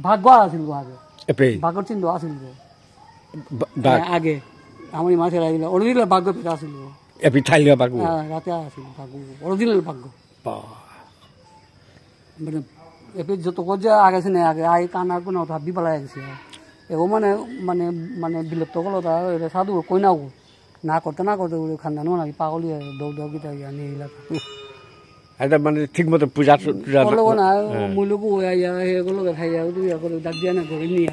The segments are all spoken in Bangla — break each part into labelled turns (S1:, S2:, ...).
S1: ভাগ্য আছিল আগে ভাগ্যর চিহ্ন আছিল আগে আমার মাছের লাগিল অরিজিনাল ভাগ্য পেটা আছিল রাতে আছিল ভাগ্য অরিজিনাল ভাগ্য মানে এপি যত কজা আগে আছে না আগে আই কানার কোনো ভাবি পেলাই গেছে এগো মানে মানে মানে বিলুপ্ত করলো তা সাধু কই নাও না করতে খান্দানো নাকি পাগলি দৌড় দৌড় গিয়ে নিয়ে
S2: এটা মানে ঠিক মতো পূজা
S1: করলো না মুলুকু এগুলো খাইয়া তুই করে ডাক দিয়া না করে নিয়ে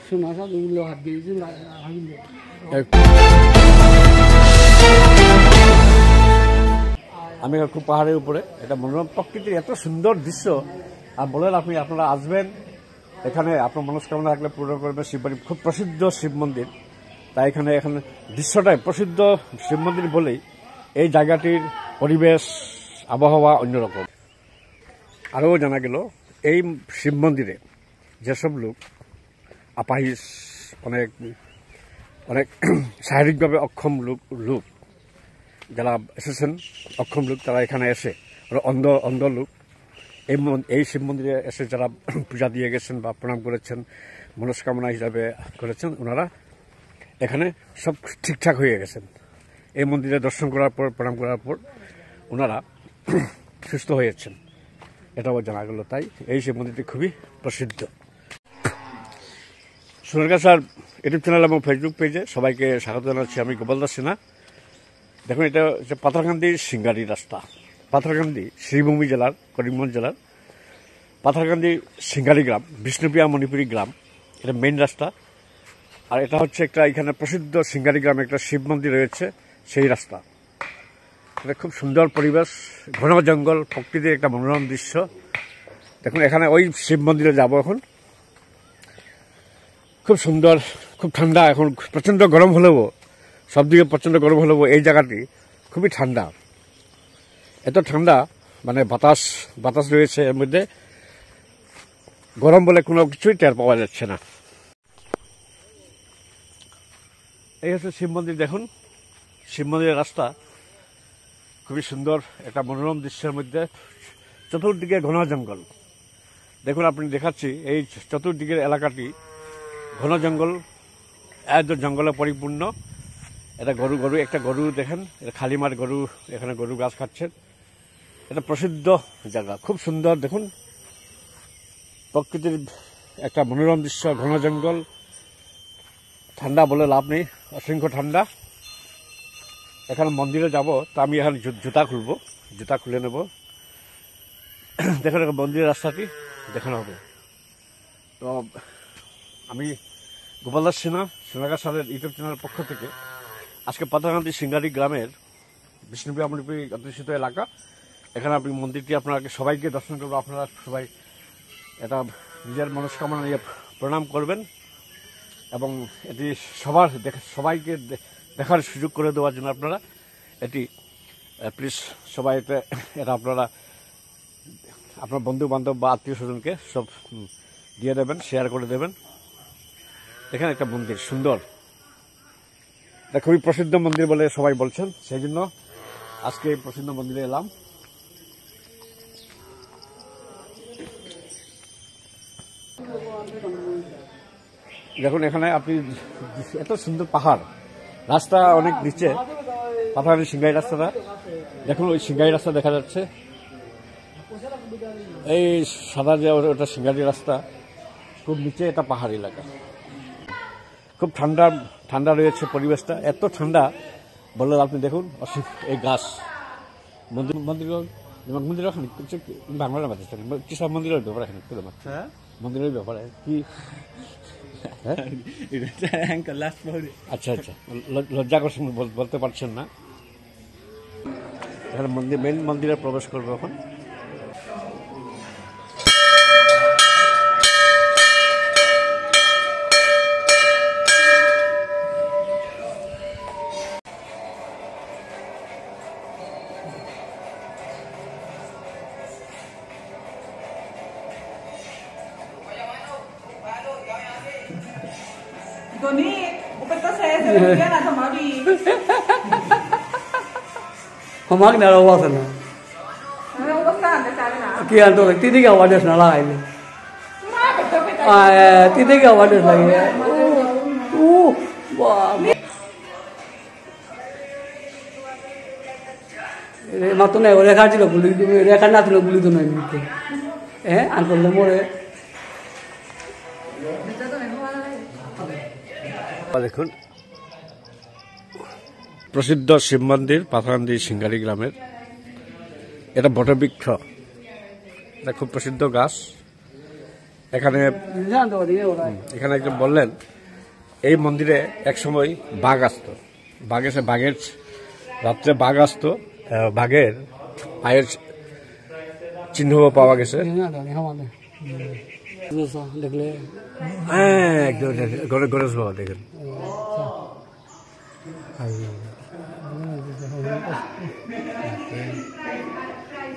S1: শোনা সাধু গুলো হাত দিয়ে
S2: আমি খুব পাহাড়ের উপরে এটা মনোরম প্রকৃতির এত সুন্দর দৃশ্য আর বলেন আপনি আপনারা আসবেন এখানে আপনার মনস্কামনা থাকলে পূরণ করবেন শিববাড়ি খুব প্রসিদ্ধ শিব মন্দির তাই এখানে দৃশ্যটাই প্রসিদ্ধ শিব মন্দির বলেই এই জায়গাটির পরিবেশ আবহাওয়া অন্যরকম আরও জানা গেল এই শিব মন্দিরে যেসব লোক আপাহিস অনেক অনেক শারীরিকভাবে অক্ষম লোক যারা এসেছেন অক্ষম লোক তারা এখানে এসে অন্ধ লোক এই শিব মন্দিরে এসে যারা পূজা দিয়ে গেছেন বা প্রণাম করেছেন মনস্কামনা হিসাবে করেছেন ওনারা এখানে সব ঠিকঠাক হয়ে গেছেন এই মন্দিরে দর্শন করার পর প্রণাম করার পর ওনারা সুস্থ হয়েছেন এটাও জানা গেল তাই এই শিব মন্দিরটি খুবই প্রসিদ্ধ সোনারগাঁ স্যার ইউটিউব চ্যানেল এবং ফেসবুক পেজে সবাইকে স্বাগত জানাচ্ছি আমি গোপাল দাস সিনহা দেখুন এটা হচ্ছে পাথারকান্দি সিঙ্গারি রাস্তা পাথারকান্দি শ্রীভূমি জেলার করিমগঞ্জ জেলার পাথারকান্দি সিঙ্গারি গ্রাম বিষ্ণুপ্রিয়া মণিপুরি গ্রাম এটা মেইন রাস্তা আর এটা হচ্ছে একটা এখানে প্রসিদ্ধ সিঙ্গারি গ্রামে একটা শিব মন্দির রয়েছে সেই রাস্তা এটা খুব সুন্দর পরিবেশ ঘন জঙ্গল প্রকৃতির একটা মনোরম দৃশ্য দেখুন এখানে ওই শিব মন্দিরে যাব এখন খুব সুন্দর খুব ঠান্ডা এখন প্রচণ্ড গরম হলেও সব দিকে প্রচণ্ড গরম হলেও এই জায়গাটি খুবই ঠান্ডা এত ঠান্ডা মানে বাতাস রয়েছে এর মধ্যে গরম বলে কোনো কিছুই টের পাওয়া যাচ্ছে না এই হচ্ছে শিব মন্দির দেখুন শিব মন্দিরের রাস্তা খুবই সুন্দর একটা মনোরম দৃশ্যের মধ্যে চতুর্দিকে ঘন জঙ্গল দেখুন আপনি দেখাচ্ছি এই চতুর্দিকের এলাকাটি ঘন জঙ্গল একদম জঙ্গলে পরিপূর্ণ এটা গরু একটা গরু দেখেন এটা খালি মাঠ গরু এখানে গরু গাছ খাচ্ছেন এটা প্রসিদ্ধ জায়গা খুব সুন্দর দেখুন প্রকৃতির একটা মনোরম দৃশ্য ঘন জঙ্গল ঠান্ডা বলে লাভ নেই অসংখ্য ঠান্ডা এখানে মন্দিরে যাব তো আমি এখানে জুতা খুলে নেব দেখুন মন্দিরের রাস্তাটি দেখানো হবে তো আমি গোপাল দাস সিনহা সোনারগাঁ স্যারের ইউটিউব চ্যানেলের পক্ষ থেকে আজকে পাথারকান্দি সিঙ্গারি গ্রামের বিষ্ণুপ্রিয়া মণিপুরি অধ্যুষিত এলাকা এখানে আপনি মন্দিরটি আপনাকে সবাইকে দর্শন করবো আপনারা সবাই এটা নিজের মনস্কামনা নিয়ে প্রণাম করবেন এবং এটি সবাইকে দেখার সুযোগ করে দেওয়ার জন্য আপনারা এটি প্লিজ সবাই এটা আপনারা আপনার বন্ধু বান্ধব বা আত্মীয় স্বজনকে সব দিয়ে দেবেন শেয়ার করে দেবেন এখানে একটা মন্দির সুন্দর এটা খুবই প্রসিদ্ধ মন্দির বলে সবাই বলছেন সেই জন্য আজকে এই প্রসিদ্ধ মন্দিরে এলাম দেখুন এখানে আপনি এত সুন্দর পাহাড় রাস্তা অনেক নিচে পাথারকান্দি সিঙ্গারি রাস্তাটা দেখুন ওই সিঙ্গারি রাস্তা দেখা যাচ্ছে এই সাদা যে ওটা সিঙ্গারি রাস্তা খুব নিচে এটা পাহাড় এলাকা খুব ঠান্ডা রয়েছে পরিবেশটা এত ঠান্ডা বললে আপনি দেখুন এই গাছ মন্দির ওখানে বাংলার মাঝে কি সব মন্দিরের ব্যাপার এখানে মন্দিরের ব্যাপারে কি আচ্ছা লজ্জা করছেন বলতে পারছেন না এখানে মেন মন্দিরে প্রবেশ করবো এখন
S3: Tony, upet saya selalu nak kemari.
S1: Homak na rawa sana.
S3: Ano ko saan na sabi na?
S1: Kian to tidi ka wadas na lai. তিতে কি আমার লাগে ও মাত্র নাই রেখা ছিল গুলি রেখা না ছিল গুলি তো নাই হ্যাঁ আর করলে মরে
S2: দেখুন প্রসিদ্ধ শিব মন্দির পাথাকান্দি সিঙ্গারি গ্রামের এটা বটবৃক্ষ, এটা খুব প্রসিদ্ধ গাছ। এখানে এখানে একজন বললেন এই মন্দিরে একসময় বাঘ আসতো, বাঘ এসে বাঘের রাত্রে বাঘ আসতো, বাঘের পায়ের চিহ্ন পাওয়া গেছে।
S1: দেখলে
S2: হ্যাঁ একদম গণেশ বাবা দেখেন।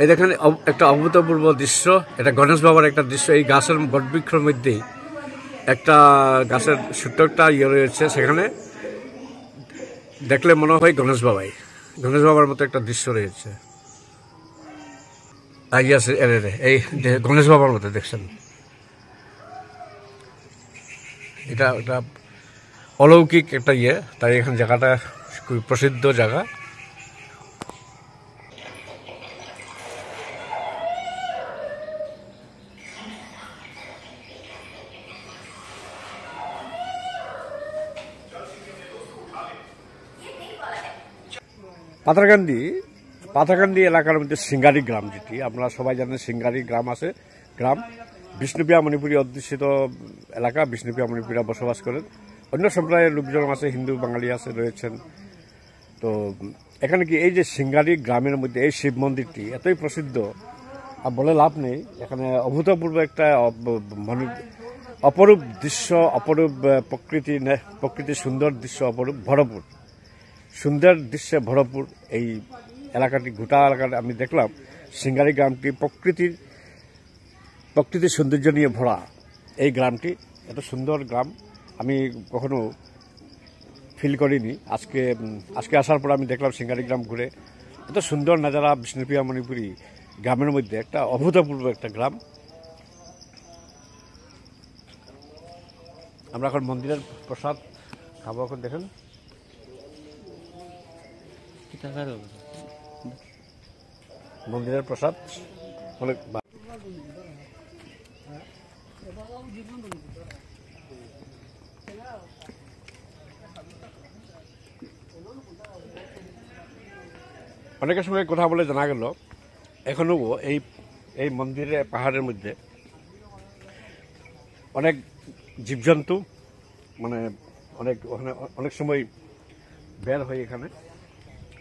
S2: এই দেখেন একটা অভূতপূর্ব দৃশ্য, এটা গণেশ বাবার একটা দৃশ্য। এই গাছের বটবৃক্ষের মধ্যেই একটা গাছের ছোট্ট একটা ইয়ে রয়েছে, সেখানে দেখলে মনে হয় গণেশ বাবার মতো একটা দৃশ্য রয়েছে। এই গণেশ বাবার মতো দেখছেন, এটা একটা অলৌকিক একটা ইয়ে, তাই এখানে জায়গাটা খুব প্রসিদ্ধ জায়গা। পাথাকান্দি এলাকার মধ্যে সিঙ্গারি গ্রাম, যেটি আপনারা সবাই জানেন সিঙ্গারি গ্রাম আছে, গ্রাম বিষ্ণুপ্রিয়া মণিপুরী অধ্যুষিত এলাকা। বিষ্ণুপ্রিয়া মণিপুরীরা বসবাস করেন, অন্য সম্প্রদায়ের লোকজন আছে, হিন্দু বাঙালি আছে রয়েছেন। তো এখানে কি এই যে সিঙ্গারি গ্রামের মধ্যে এই শিব মন্দিরটি এতই প্রসিদ্ধ, আর বলে লাভ নেই। এখানে অভূতপূর্ব একটা অপরূপ দৃশ্য, অপরূপ প্রকৃতির সুন্দর দৃশ্য, অপরূপ ভরপুর সুন্দর দৃশ্যে ভরপুর এই এলাকাটি। গোটা এলাকাটা আমি দেখলাম সিঙ্গারি গ্রামটি প্রকৃতির সৌন্দর্য নিয়ে ভরা। এই গ্রামটি এত সুন্দর গ্রাম আমি কখনো ফিল করিনি। আজকে আসার পর আমি দেখলাম সিঙ্গারি গ্রাম ঘুরে, এত সুন্দর নাজারা। বিষ্ণুপ্রিয়া মণিপুরী গ্রামের মধ্যে একটা অভূতপূর্ব একটা গ্রাম। আমরা এখন মন্দিরের প্রসাদ খাবো। এখন দেখেন মন্দিরের প্রসাদ অনেক অনেকের সঙ্গে কথা বলে জানা গেল এখনো এই মন্দিরে পাহাড়ের মধ্যে অনেক জীবজন্তু মানে অনেক সময় বের হয়, এখানে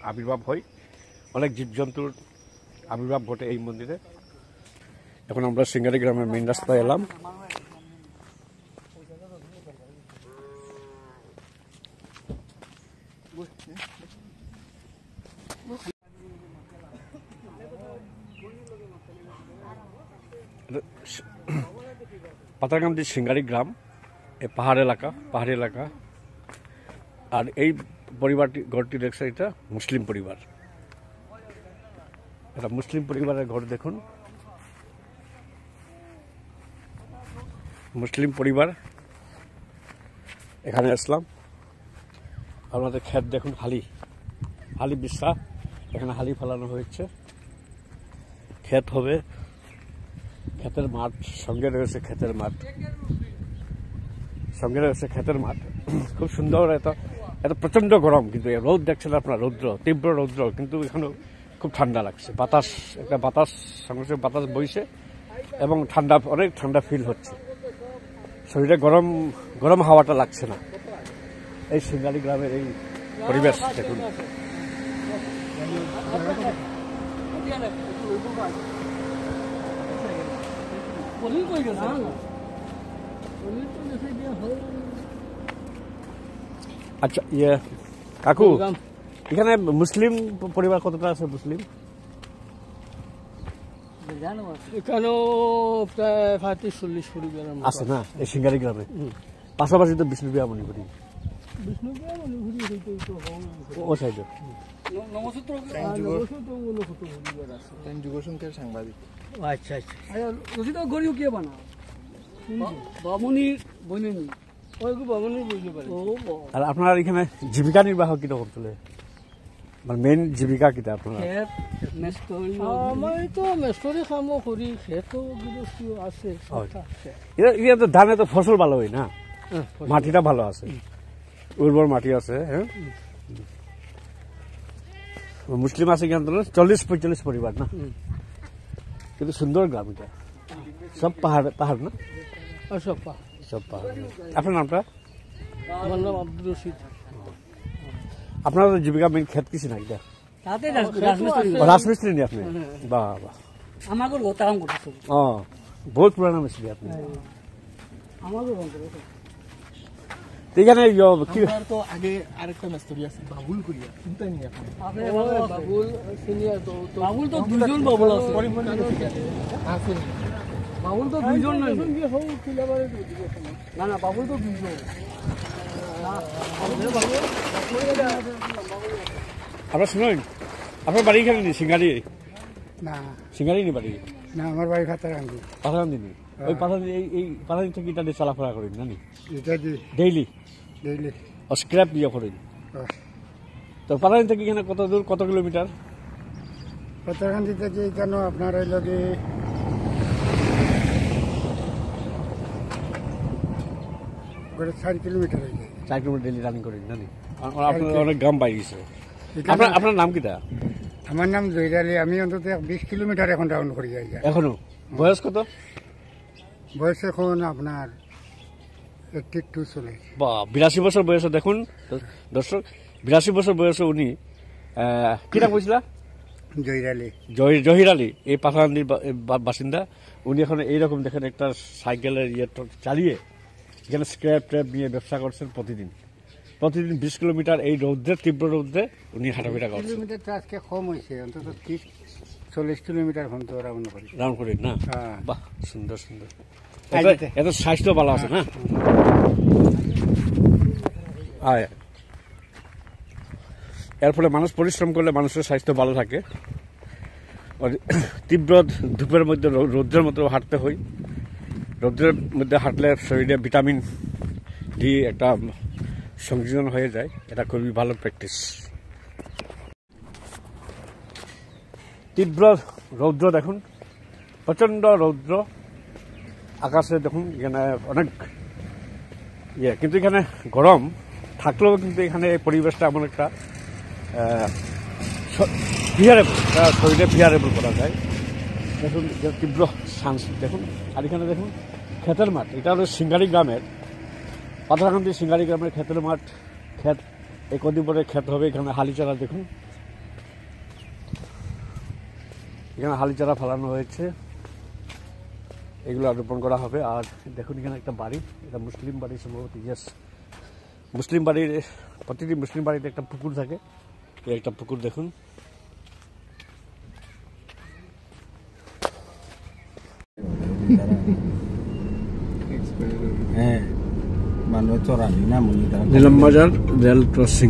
S2: আবির্ভাব হয়, অনেক জীবজন্তুর আবির্ভাব ঘটে এই মন্দিরে। এখন আমরা সিঙ্গারি গ্রামের মেইন রাস্তায় এলাম। পাথাকান্দি সিঙ্গারি গ্রাম, এই পাহাড়ি এলাকা। আর এই ঘরটি দেখছে, এটা মুসলিম পরিবার, এটা মুসলিম পরিবারের ঘর। দেখুন মুসলিম পরিবার, এখানে আসলাম। আপনাদের ক্ষেত দেখুন, হালি বিশ্বাস, এখানে হালি ফেলানো হয়েছে, ক্ষেত হবে, ক্ষেতের মাঠ, সঙ্গে রয়েছে ক্ষেতের মাঠ, খুব সুন্দর। এত প্রচন্ড গরম, কিন্তু রোদ দেখছেন আপনার, তীব্র রৌদ্র, কিন্তু এখানে খুব ঠান্ডা লাগছে। বাতাস সঙ্গে বাতাস বইছে এবং অনেক ঠান্ডা ফিল হচ্ছে, শরীরে গরম হাওয়াটা লাগছে না। এই সিঙ্গারি গ্রামের এই পরিবেশ দেখুন। আচ্ছা কাকু, এখানে মুসলিম পরিবার কতটা আছে? মুসলিম
S1: এখানেও প্রায় 35-40 পরিবার
S2: আছে না এই সিঙ্গারি গ্রামে? পাশাপাশি তো বিষ্ণুপ্রিয়া মণিপুরী, ও সাইডে
S4: যুগসংখ্যার সাংবাদিক।
S1: আচ্ছা গরিব কে বানা বামুনির বইনি
S4: ওইগুলো বামুনি বুঝতে পারে
S2: আর আপনার এখানে জীবিকা নির্বাহ কিরকম চলে মানে মেইন জীবিকা কিটা আপনার
S1: খেত মেস্তরি
S4: আমার তো মেস্তরি কামও করি খেতো গৃহস্থী আছে
S2: হয়। এটা তো ধানে তো ফসল ভালো হয় না মাটিটা ভালো আছে উর্বর মাটি আছে হ্যাঁ মুসলিম আছে কি 40-45 পরিবার না কিন্তু সুন্দর গ্রাম এটা সব পাহাড় পাহাড় না
S4: সব
S2: সব পাহাড় আপনার নামটা
S4: আমার নাম আব্দুল রশিদ
S2: আপনার জীবিকা মেইন খেত কিছু না এটা
S1: তাতে রাজমিস্ত্রি
S2: রাজমিস্ত্রি নি আপনি বাহ বাহ
S1: আমাকে গোটা কাম করতেছে
S2: ও বহুত পুরানা মিস্ত্রি আপনি
S1: আমাকে কাম করতেছে
S2: তো এখানে কি
S4: আমার তো আগে আরেকটা মেস্তরি আছে বাবুল করিয়া চিন্তা নেই এখন
S1: আপনি
S4: বাবুল সিনিয়র তো
S1: বাবুল তো দুইজন বাবুল আছে
S4: আছে
S1: বাবুল তো দুইজন নাই
S4: হোক কিলাবারে
S1: না না বাবুল তো দুইজন
S2: আপনার শুনুন আপনার বাড়ি এখানে নেই সিঙ্গারি
S5: না
S2: সিঙ্গারি নি বাড়ি
S5: না আমার বাড়ি খাতারাঙ্গি
S2: পাথারান্দি নেই ওই পাথারান্দি এই পাথারান্দি থেকে এটা দিয়ে চলাফেরা করেন জানি
S5: এটা দি
S2: ডেইলি
S5: ডেইলি
S2: ও স্ক্র্যাপ দিয়ে করেন তো পাথারান্দি থেকে এখানে কত দূর কত কিলোমিটার
S5: খাতারাঙ্গি থেকে এখানে আপনার এই লগে করে 4 কিলোমিটার হয়ে যায়
S2: 4 কিলোমিটার ডেইলি রানিং করেন জানি আপনার অনেক গ্রাম বাইরে গেছে আপনার নাম কিটা
S5: আমার নাম জয়রালি আমি অন্তত 20 কিলোমিটার এখন রাউন্ড করে যাই
S2: এখনো বয়স কত
S5: বয়স এখন আপনার 82 চলে
S2: বা 82 বছর বয়সে দেখুন দর্শক 82 বছর বয়সে উনি কি নাম কইছিলা
S5: জয়রালি
S2: জহির আলী এই পাথারান্দির বাসিন্দা উনি এখন এইরকম দেখেন একটা সাইকেলের ইয়ে চালিয়ে এখানে স্ক্র্যাপ ট্র্যাপ নিয়ে ব্যবসা করছেন প্রতিদিন 20 কিলোমিটার এই রৌদ্রে তীব্র রৌদ্রে উনি হাঁটাফেরা করছেন
S5: কিলোমিটার তো আজকে কম হয়েছে অন্তত 30-40 কিলোমিটার এখন তো রাউন্ড করি
S2: রাউন্ড করেন না
S5: হ্যাঁ।
S2: বাহ সুন্দর সুন্দর
S5: আইডিতে।
S2: এত স্বাস্থ্য ভালো আছে না আয় এর ফলে মানুষ পরিশ্রম করলে মানুষের স্বাস্থ্য ভালো থাকে আর তীব্র ধূপের মধ্যে রৌদ্রের মধ্যে হাঁটতে হয় রৌদ্রের মধ্যে হাঁটলে শরীরে ভিটামিন ডি একটা সংযোজন হয়ে যায় এটা খুবই ভালো প্র্যাকটিস তীব্র রৌদ্র দেখুন প্রচন্ড রৌদ্র আকাশে দেখুন এখানে অনেক কিন্তু এখানে গরম থাকলেও কিন্তু এখানে পরিবেশটা এমন একটা ফিয়ারেবল শরীরে ফিয়ারেবল করা যায় দেখুন তীব্র সাংস দেখুন আর এখানে দেখুন ক্ষেতের মাঠ এটা হলো সিঙ্গারি গ্রামের পাথারাকান্দি সিঙ্গারি গ্রামের ক্ষেতের মাঠ ক্ষেত এই কদিন পরে ক্ষেত হবে এখানে হালিচারা দেখুন এখানে হালিচারা ফেলানো হয়েছে এগুলো রোপণ করা হবে আর দেখুন এখানে একটা বাড়ি এটা মুসলিম বাড়ি সম্ভবত ইয়েস মুসলিম বাড়ির প্রতিটি মুসলিম বাড়িতে একটা পুকুর থাকে এই একটা পুকুর দেখুন
S6: হ্যাঁ মানুষ চড়ানি না মনি তারা
S2: নীলম বাজার রেল ক্রসিং